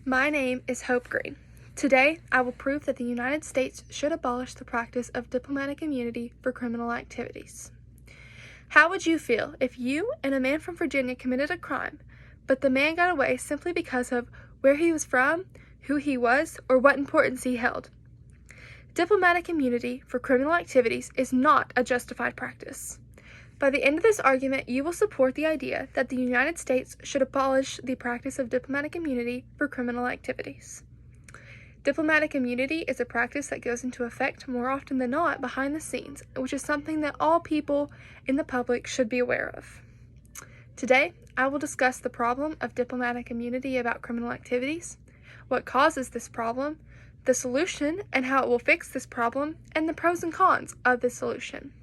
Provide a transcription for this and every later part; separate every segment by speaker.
Speaker 1: My name is Hope Green. Today, I will prove that the United States should abolish the practice of diplomatic immunity for criminal activities. How would you feel if you and a man from Virginia committed a crime, but the man got away simply because of where he was from, who he was, or what importance he held? Diplomatic immunity for criminal activities is not a justified practice. By the end of this argument, you will support the idea that the United States should abolish the practice of diplomatic immunity for criminal activities. Diplomatic immunity is a practice that goes into effect more often than not behind the scenes, which is something that all people in the public should be aware of. Today, I will discuss the problem of diplomatic immunity about criminal activities, what causes this problem, the solution and how it will fix this problem, and the pros and cons of the solution.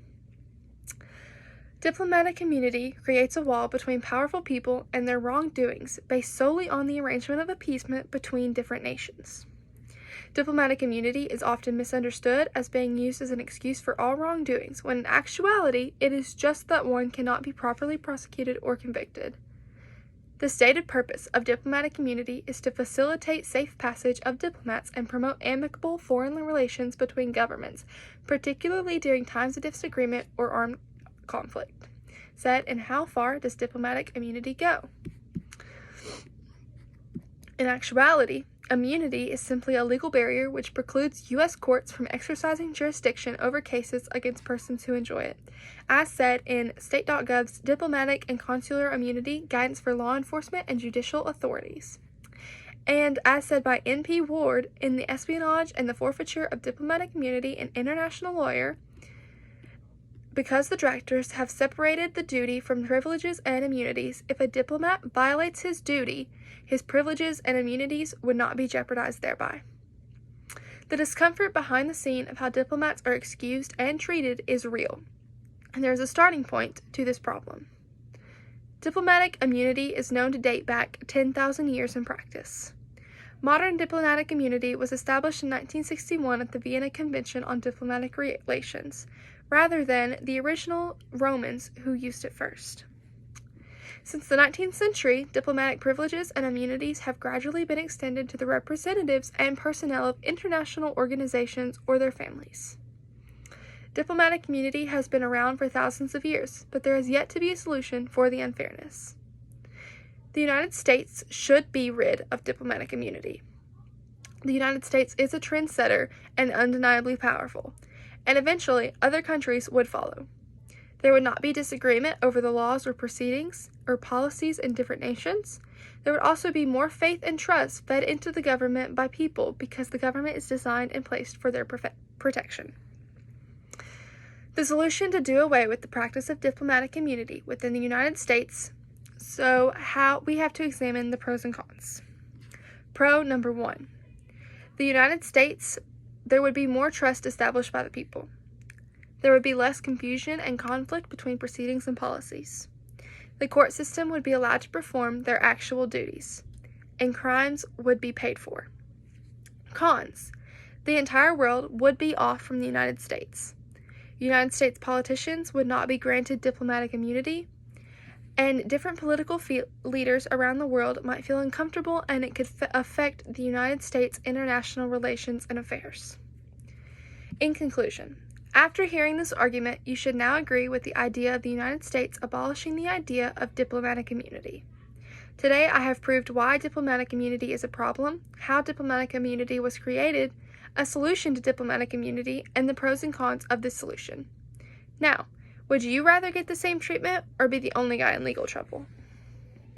Speaker 1: Diplomatic immunity creates a wall between powerful people and their wrongdoings based solely on the arrangement of appeasement between different nations. Diplomatic immunity is often misunderstood as being used as an excuse for all wrongdoings, when in actuality, it is just that one cannot be properly prosecuted or convicted. The stated purpose of diplomatic immunity is to facilitate safe passage of diplomats and promote amicable foreign relations between governments, particularly during times of disagreement or armed conflict. Said, and how far does diplomatic immunity go? In actuality, immunity is simply a legal barrier which precludes U.S. courts from exercising jurisdiction over cases against persons who enjoy it, as said in State.gov's Diplomatic and Consular Immunity Guidance for Law Enforcement and Judicial Authorities, and as said by N.P. Ward in the Espionage and the Forfeiture of Diplomatic Immunity in International Lawyer. Because the drafters have separated the duty from privileges and immunities, if a diplomat violates his duty, his privileges and immunities would not be jeopardized thereby. The discomfort behind the scene of how diplomats are excused and treated is real, and there is a starting point to this problem. Diplomatic immunity is known to date back 10,000 years in practice. Modern diplomatic immunity was established in 1961 at the Vienna Convention on Diplomatic Relations, rather than the original Romans who used it first. Since the 19th century, diplomatic privileges and immunities have gradually been extended to the representatives and personnel of international organizations or their families. Diplomatic immunity has been around for thousands of years, but there has yet to be a solution for the unfairness. The United States should be rid of diplomatic immunity. The United States is a trendsetter and undeniably powerful, and eventually other countries would follow. There would not be disagreement over the laws or proceedings or policies in different nations. There would also be more faith and trust fed into the government by people because the government is designed and placed for their protection. The solution to do away with the practice of diplomatic immunity within the United States, so how we have to examine the pros and cons. Pro number 1. The United States, there would be more trust established by the people. There would be less confusion and conflict between proceedings and policies. The court system would be allowed to perform their actual duties, and crimes would be paid for. Cons. The entire world would be off from the United States. United States politicians would not be granted diplomatic immunity, and different political leaders around the world might feel uncomfortable, and it could affect the United States' international relations and affairs. In conclusion, after hearing this argument, you should now agree with the idea of the United States abolishing the idea of diplomatic immunity. Today, I have proved why diplomatic immunity is a problem, how diplomatic immunity was created, a solution to diplomatic immunity, and the pros and cons of this solution. Now, would you rather get the same treatment or be the only guy in legal trouble?